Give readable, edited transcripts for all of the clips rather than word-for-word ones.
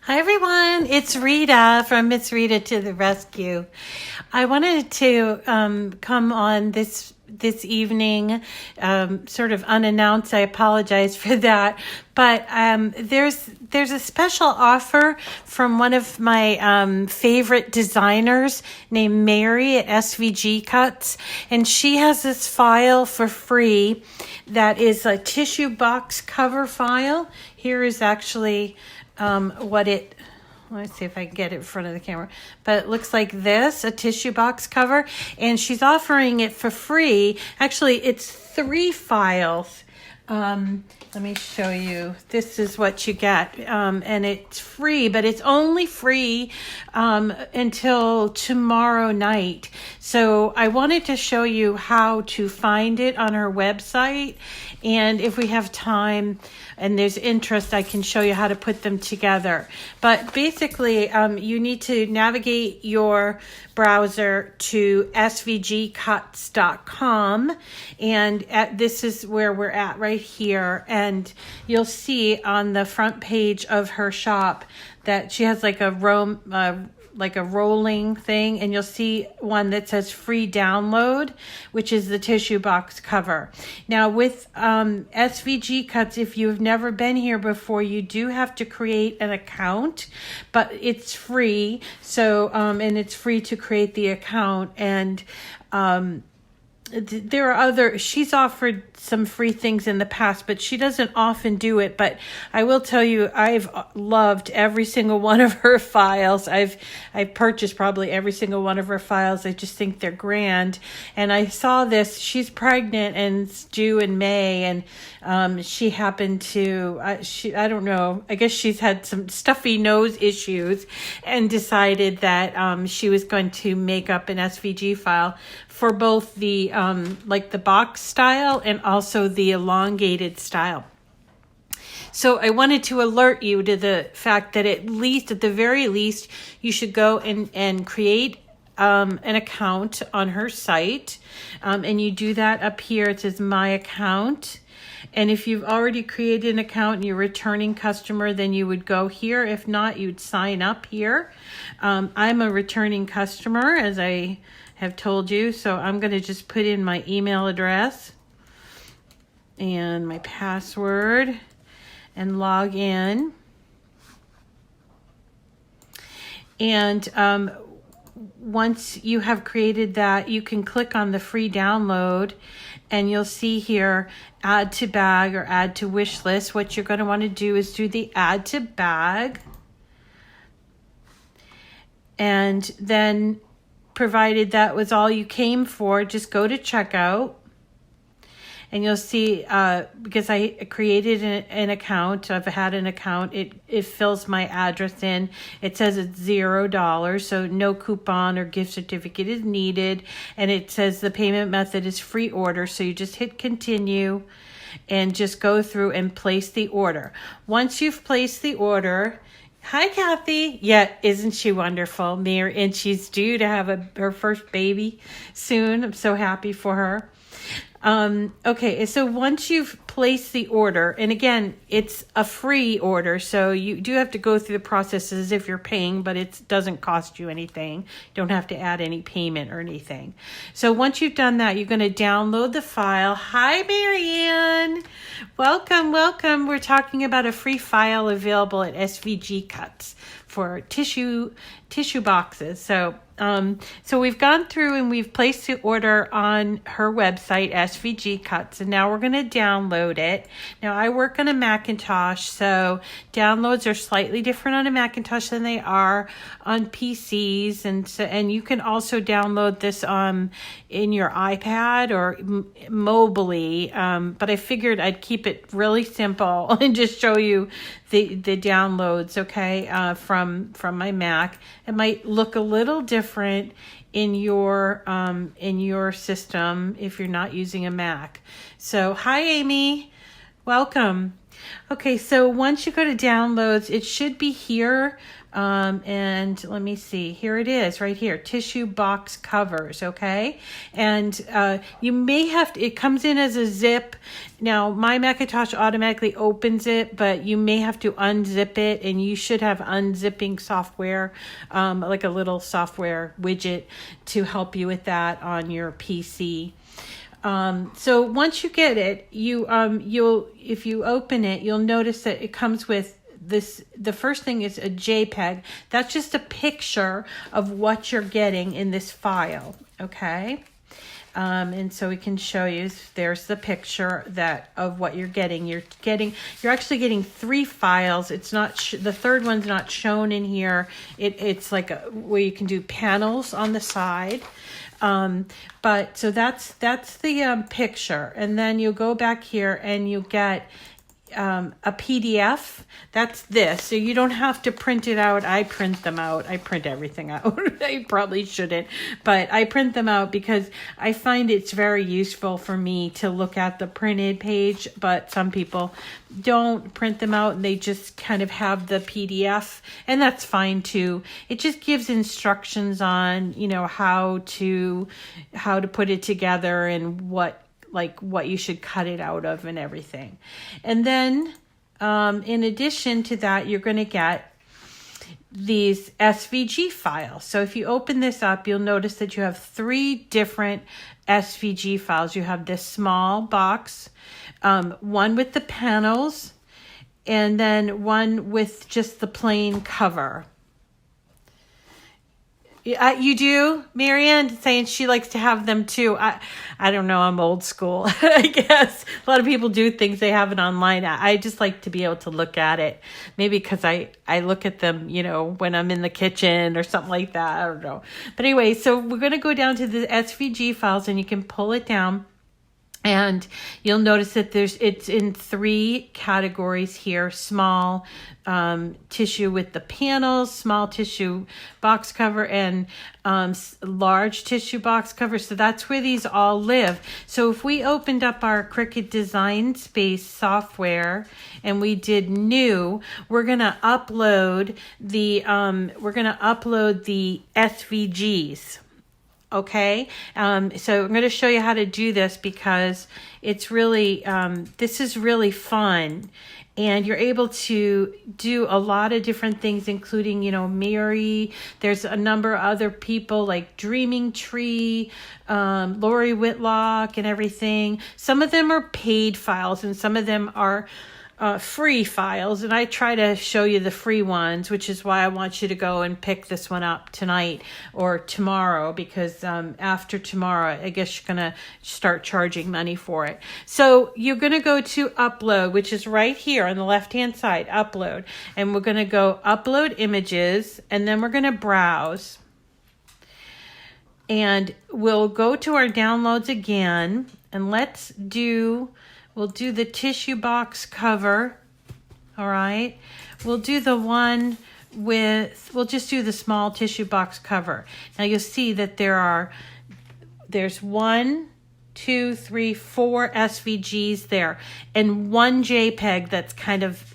Hi everyone, it's Rita from It's Rita to the Rescue. I wanted to come on this evening, sort of unannounced. I apologize for that, but there's a special offer from one of my favorite designers named Mary at SVG Cuts, and she has this file for free that is a tissue box cover file. Here is actually let's see if I can get it in front of the camera, but it looks like this, a tissue box cover, and she's offering it for free. Actually, it's 3 files. Let me show you. This is what you get, and it's free, but it's only free until tomorrow night. So I wanted to show you how to find it on her website, and if we have time and there's interest, I can show you how to put them together. But basically, you need to navigate your browser to svgcuts.com, and this is where we're at right here. And you'll see on the front page of her shop that she has like a rolling thing, and you'll see one that says free download, which is the tissue box cover. Now with SVG Cuts, if you've never been here before, you do have to create an account, but it's free. So and it's free to create the account, and there are she's offered some free things in the past, but she doesn't often do it. But I will tell you, I've loved every single one of her files. I've purchased probably every single one of her files. I just think they're grand. And I saw this, she's pregnant and it's due in May, and she happened to, I don't know, I guess she's had some stuffy nose issues and decided that she was going to make up an SVG file for both the like the box style and also the elongated style. So I wanted to alert you to the fact that at the very least, you should go and create an account on her site. And you do that up here. It says My Account. And if you've already created an account and you're a returning customer, then you would go here. If not, you'd sign up here. I'm a returning customer, as I have told you. So I'm going to just put in my email address and my password and log in. And once you have created that, you can click on the free download, and you'll see here add to bag or add to wish list. What you're going to want to do is do the add to bag, and then provided that was all you came for, just go to checkout. And you'll see, because I created an account, I've had an account, it fills my address in. It says it's $0, so no coupon or gift certificate is needed. And it says the payment method is free order, so you just hit continue and just go through and place the order. Once you've placed the order, hi, Kathy. Yeah, isn't she wonderful? Mary, and she's due to have her first baby soon. I'm so happy for her. Okay, so once you've placed the order, and again, it's a free order, so you do have to go through the process as if you're paying, but it doesn't cost you anything. You don't have to add any payment or anything. So once you've done that, you're going to download the file. Hi, Marianne. Welcome, welcome. We're talking about a free file available at SVG Cuts for tissue boxes. So we've gone through and we've placed the order on her website, SVG Cuts, and now we're going to download it. Now, I work on a Macintosh, so downloads are slightly different on a Macintosh than they are on PCs, and you can also download this in your iPad or mobily, but I figured I'd keep it really simple and just show you the downloads, okay, from my Mac. It might look a little different in your system if you're not using a Mac. So hi, Amy, welcome. Okay, so once you go to downloads, it should be here. And let me see, here it is right here, tissue box covers. Okay. And, you may have to, it comes in as a zip. Now my Macintosh automatically opens it, but you may have to unzip it, and you should have unzipping software, like a little software widget to help you with that on your PC. So once you get it, if you open it, you'll notice that it comes with this. The first thing is a JPEG. That's just a picture of what you're getting in this file. Okay. And so we can show you, there's the picture of what you're getting. You're actually getting 3 files. It's not, the third one's not shown in here. It's like where you can do panels on the side. But so that's the picture, and then you go back here and you get a PDF. That's this. So you don't have to print it out. I print them out. I print everything out. I probably shouldn't, but I print them out because I find it's very useful for me to look at the printed page, but some people don't print them out and they just kind of have the PDF, and that's fine too. It just gives instructions on, how to put it together and what you should cut it out of and everything. And then, in addition to that, you're going to get these SVG files. So if you open this up, you'll notice that you have 3 different SVG files. You have this small box, one with the panels, and then one with just the plain cover. You do? Marianne saying she likes to have them too. I don't know. I'm old school, I guess. A lot of people do things they have it online. I just like to be able to look at it. Maybe because I look at them, when I'm in the kitchen or something like that. I don't know. But anyway, so we're going to go down to the SVG files, and you can pull it down. And you'll notice that it's in 3 categories here: small tissue with the panels, small tissue box cover, and large tissue box cover. So that's where these all live. So if we opened up our Cricut Design Space software and we did new, we're gonna upload the SVGs. Okay, so I'm going to show you how to do this because it's really, this is really fun, and you're able to do a lot of different things, including, Mary. There's a number of other people like Dreaming Tree, Lori Whitlock, and everything. Some of them are paid files, and some of them are free files, and I try to show you the free ones, which is why I want you to go and pick this one up tonight or tomorrow, because after tomorrow I guess you're gonna start charging money for it. So you're gonna go to upload, which is right here on the left hand side, upload, and we're gonna go upload images, and then we're gonna browse, and we'll go to our downloads again, and we'll do the tissue box cover. All right. We'll do the one we'll just do the small tissue box cover. Now you'll see that there's 1, 2, 3, 4 SVGs there, and 1 JPEG that's kind of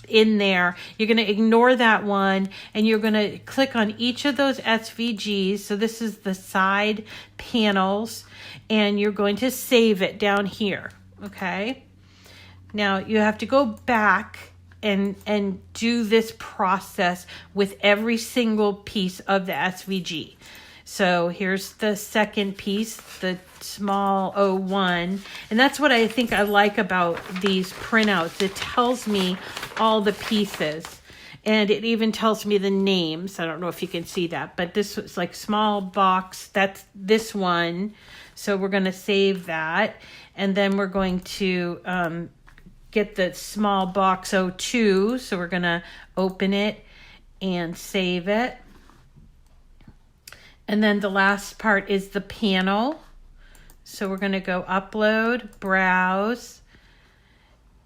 in there. You're going to ignore that one, and you're going to click on each of those SVGs. So this is the side panels, and you're going to save it down here. Okay. Now you have to go back and do this process with every single piece of the SVG. So here's the second piece, the small 01. And that's what I think I like about these printouts. It tells me all the pieces, and it even tells me the names. I don't know if you can see that, but this was like small box. That's this one. So we're going to save that. And then we're going to get the small box 02. So we're going to open it and save it. And then the last part is the panel. So we're going to go upload, browse,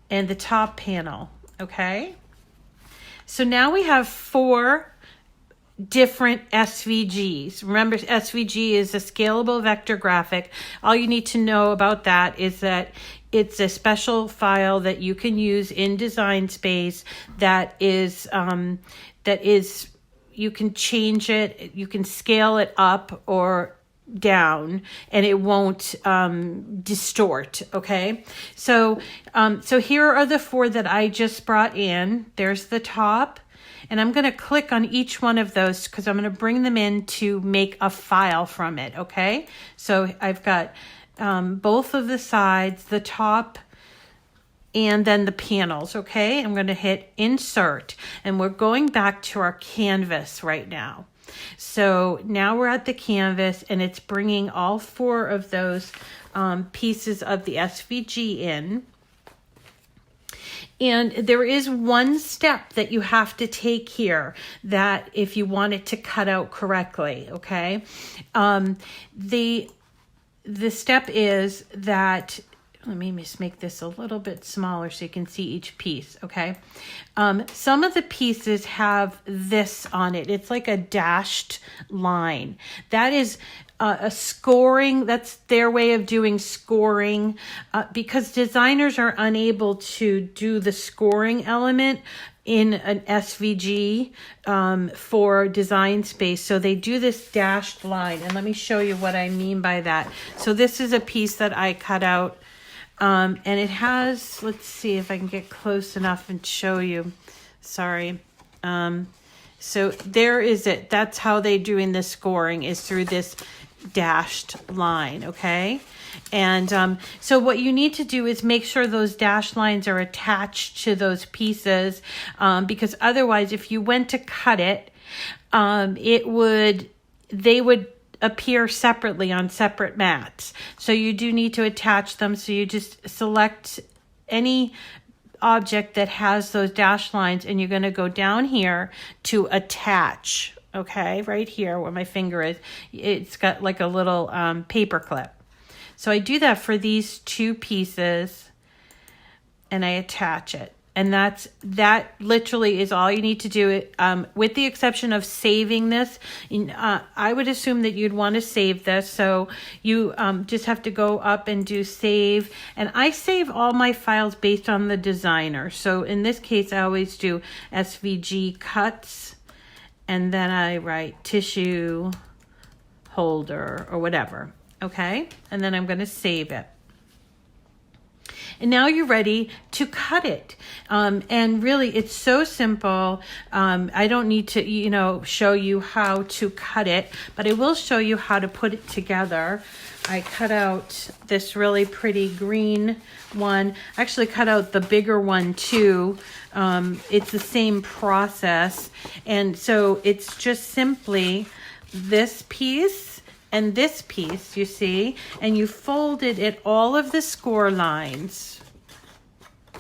and the top panel. Okay. So now we have 4 different SVGs. Remember, SVG is a scalable vector graphic. All you need to know about that is that it's a special file that you can use in Design Space that is, you can change it, you can scale it up or down, and it won't distort. Okay, so here are the 4 that I just brought in. There's the top, and I'm going to click on each one of those because I'm going to bring them in to make a file from it. Okay, so I've got both of the sides, the top, and then the panels. Okay, I'm going to hit insert, and we're going back to our canvas right now. So now we're at the canvas, and it's bringing all 4 of those pieces of the SVG in. And there is one step that you have to take here, that if you want it to cut out correctly, okay? The step is that, let me just make this a little bit smaller so you can see each piece, okay? Some of the pieces have this on it. It's like a dashed line. That is a scoring. That's their way of doing scoring, because designers are unable to do the scoring element in an SVG for Design Space. So they do this dashed line. And let me show you what I mean by that. So this is a piece that I cut out. And it has, let's see if I can get close enough and show you. Sorry. So there is it. That's how they're doing the scoring, is through this dashed line, okay? And so what you need to do is make sure those dashed lines are attached to those pieces, because otherwise, if you went to cut it, they would appear separately on separate mats. So you do need to attach them. So you just select any object that has those dashed lines, and you're going to go down here to attach. Okay, right here where my finger is, it's got like a little paper clip. So I do that for these 2 pieces, and I attach it. And that literally is all you need to do, with the exception of saving this. I would assume that you'd want to save this. So you just have to go up and do save. And I save all my files based on the designer. So in this case, I always do SVG Cuts. And then I write tissue holder or whatever. Okay. And then I'm going to save it. And now you're ready to cut it. And really, it's so simple. I don't need to, show you how to cut it, but I will show you how to put it together. I cut out this really pretty green one. I actually cut out the bigger one too. It's the same process. And so it's just simply this piece and this piece, you see, and you folded it all of the score lines.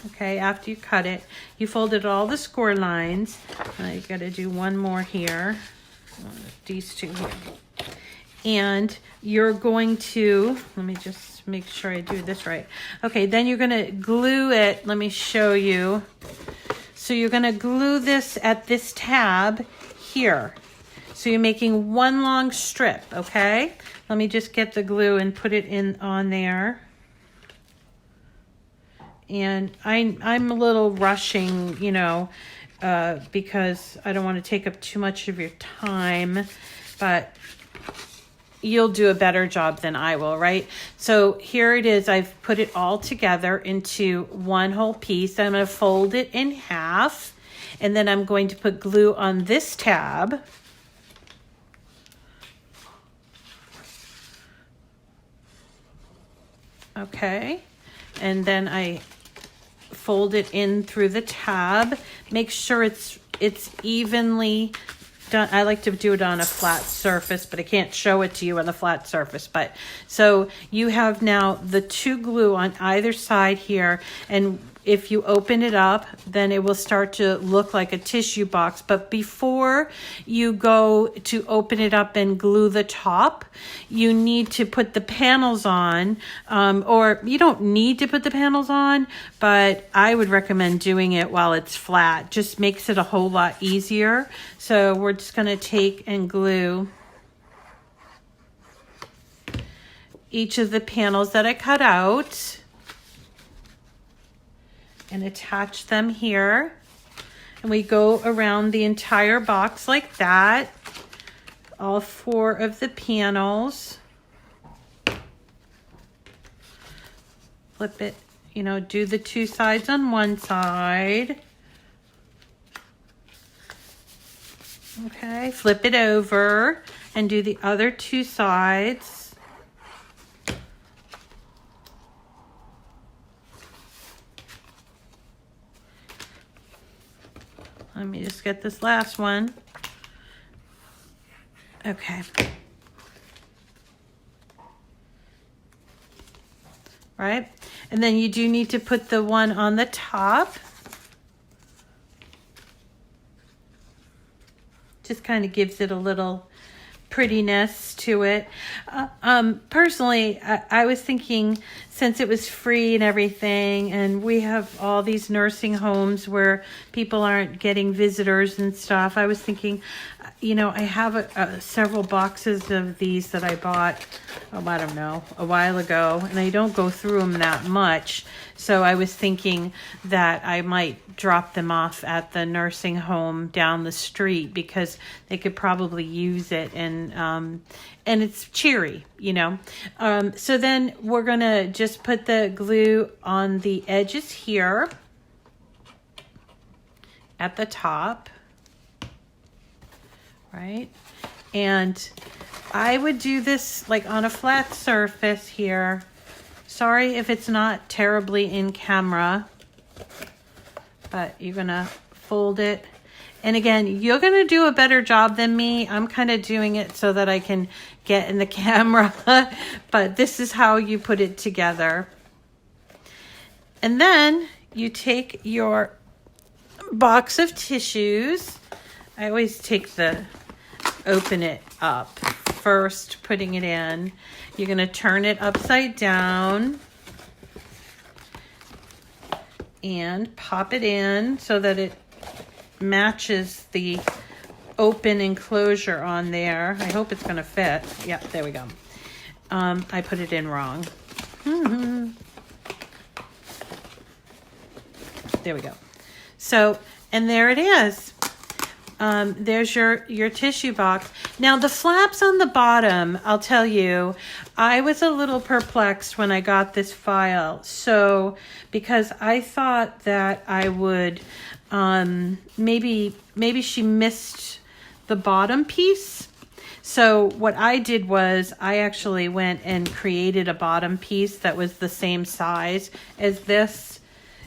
Okay, after you cut it, you folded all the score lines. I got to do one more here. These 2 here. And you're going to, let me just make sure I do this right. Okay, then you're going to glue it. Let me show you. So you're going to glue this at this tab here. So you're making one long strip, okay? Let me just get the glue and put it on there. And I'm a little rushing, because I don't want to take up too much of your time, but you'll do a better job than I will, right? So here it is. I've put it all together into one whole piece. I'm going to fold it in half, and then I'm going to put glue on this tab. Okay, and then I fold it in through the tab. Make sure it's evenly done. I like to do it on a flat surface, but I can't show it to you on the flat surface. But so you have now the 2 glue on either side here, and if you open it up, then it will start to look like a tissue box. But before you go to open it up and glue the top, you need to put the panels on, or you don't need to put the panels on, but I would recommend doing it while it's flat. Just makes it a whole lot easier. So we're just going to take and glue each of the panels that I cut out. and attach them here. And we go around the entire box like that, all 4 of the panels. Flip it, you know, do the 2 sides on one side. Okay, flip it over and do the other 2 sides. Let me just get this last one. Okay. Right? And then you do need to put the one on the top. Just kind of gives it a little prettiness to it. Personally, I was thinking, since it was free and everything, and we have all these nursing homes where people aren't getting visitors and stuff, I was thinking, you know, I have several boxes of these that I bought, I don't know, a while ago, and I don't go through them that much. So I was thinking that I might drop them off at the nursing home down the street because they could probably use it, and it's cheery, you know. So then we're gonna just put the glue on the edges here at the top, right? And I would do this like on a flat surface here. Sorry if it's not terribly in camera, but you're gonna fold it. And again, you're gonna do a better job than me. I'm kind of doing it so that I can get in the camera, but this is how you put it together. And then you take your box of tissues. I always take open it up first, putting it in. You're going to turn it upside down and pop it in so that it matches the open enclosure on there. I hope it's going to fit. Yeah, there we go. I put it in wrong. There we go. So, and there it is. There's your tissue box. Now the flaps on the bottom, I'll tell you, I was a little perplexed when I got this file. So, because I thought that I would, maybe she missed the bottom piece. So what I did was I actually went and created a bottom piece that was the same size as this.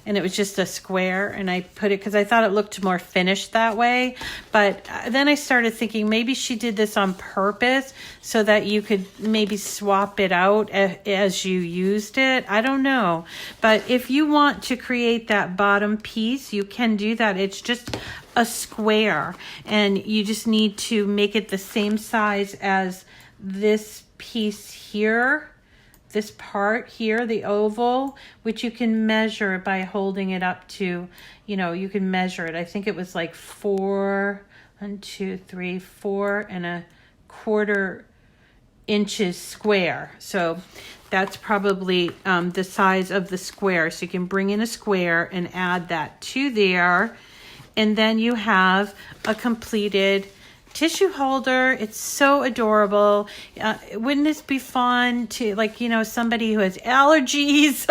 And it was just a square, and I put it because I thought it looked more finished that way. But then I started thinking maybe she did this on purpose so that you could maybe swap it out as you used it. I don't know. But if you want to create that bottom piece, you can do that. It's just a square, and you just need to make it the same size as this piece here. This part here, the oval, which you can measure by holding it up to, you know, you can measure it. I think it was like 4 4.25 inches square. So that's probably the size of the square. So you can bring in a square and add that to there. And then you have a completed tissue holder. It's so adorable. Wouldn't this be fun to, like, you know, somebody who has allergies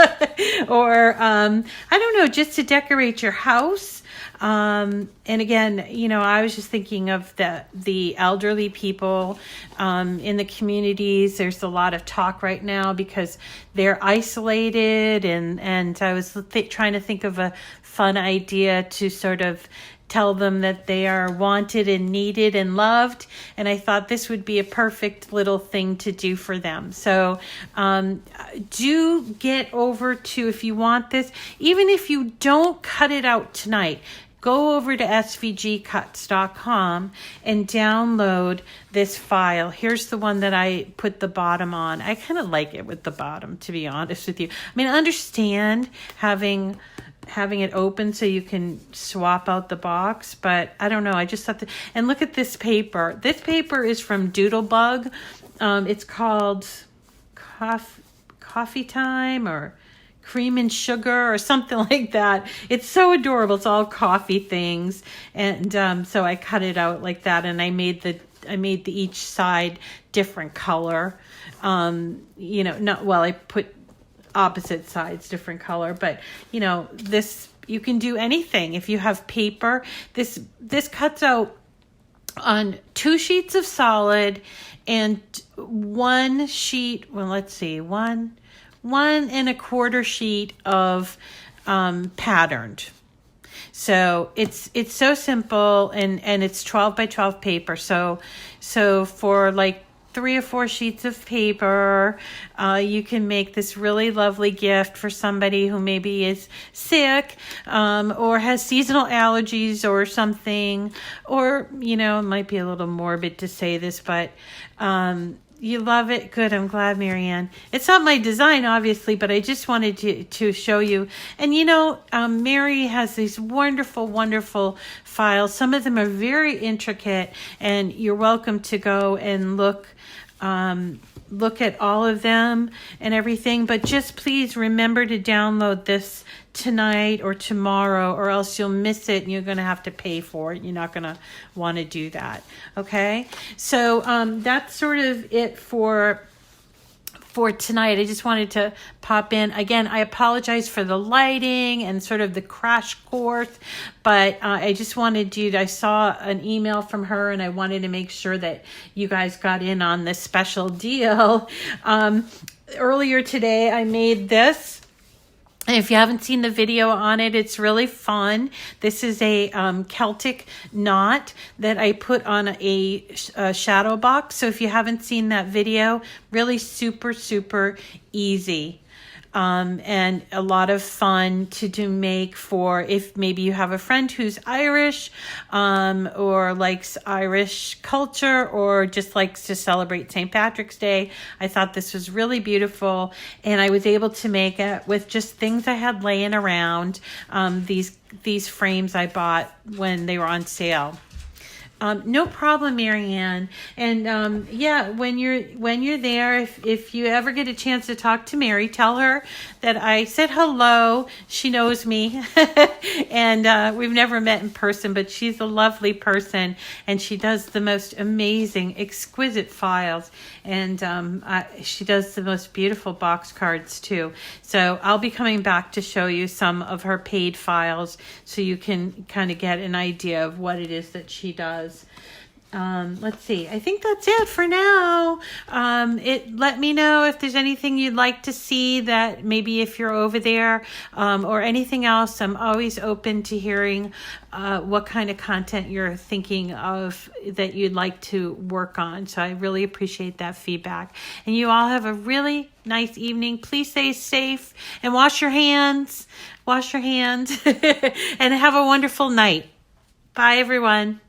or I don't know, just to decorate your house. And again, you know, I was just thinking of the elderly people in the communities. There's a lot of talk right now because they're isolated, and I was trying to think of a fun idea to sort of tell them that they are wanted and needed and loved. And I thought this would be a perfect little thing to do for them. So do get over to, if you want this, even if you don't cut it out tonight, go over to svgcuts.com and download this file. Here's the one that I put the bottom on. I kind of like it with the bottom, to be honest with you. I mean, I understand having it open so you can swap out the box, but I don't know. I just thought and look at this paper. This paper is from Doodlebug. It's called Coffee Time or cream and sugar or something like that. It's so adorable. It's all coffee things. And so I cut it out like that, and I made the each side different color. I put opposite sides different color, but this, you can do anything. If you have paper, this cuts out on 2 sheets of solid and 1 sheet, one and a quarter sheet of patterned. So it's so simple, and it's 12 by 12 paper. So for like 3 or 4 sheets of paper, you can make this really lovely gift for somebody who maybe is sick, or has seasonal allergies or something, or, it might be a little morbid to say this, but, you love it. Good. I'm glad, Marianne. It's not my design, obviously, but I just wanted to show you. And, Mary has these wonderful, wonderful files. Some of them are very intricate, and you're welcome to go and look at all of them and everything. But just please remember to download this tonight or tomorrow, or else you'll miss it and you're going to have to pay for it. You're not going to want to do that. Okay. So, that's sort of it for tonight. I just wanted to pop in. Again, I apologize for the lighting and sort of the crash course, but I just wanted you to, I saw an email from her, and I wanted to make sure that you guys got in on this special deal. Earlier today, I made this. And if you haven't seen the video on it, it's really fun. This is a Celtic knot that I put on a shadow box. So if you haven't seen that video, really super, super easy. And a lot of fun to make for if maybe you have a friend who's Irish, or likes Irish culture, or just likes to celebrate St. Patrick's Day. I thought this was really beautiful, and I was able to make it with just things I had laying around. These frames I bought when they were on sale. No problem, Marianne. And when you're there, if you ever get a chance to talk to Mary, tell her that I said hello. She knows me, and we've never met in person, but she's a lovely person, and she does the most amazing, exquisite files, and she does the most beautiful box cards too. So I'll be coming back to show you some of her paid files, so you can kind of get an idea of what it is that she does. Let's see. I think that's it for now. Let me know if there's anything you'd like to see, that maybe if you're over there, or anything else. I'm always open to hearing what kind of content you're thinking of that you'd like to work on. So I really appreciate that feedback. And you all have a really nice evening. Please stay safe and wash your hands. And have a wonderful night. Bye, everyone.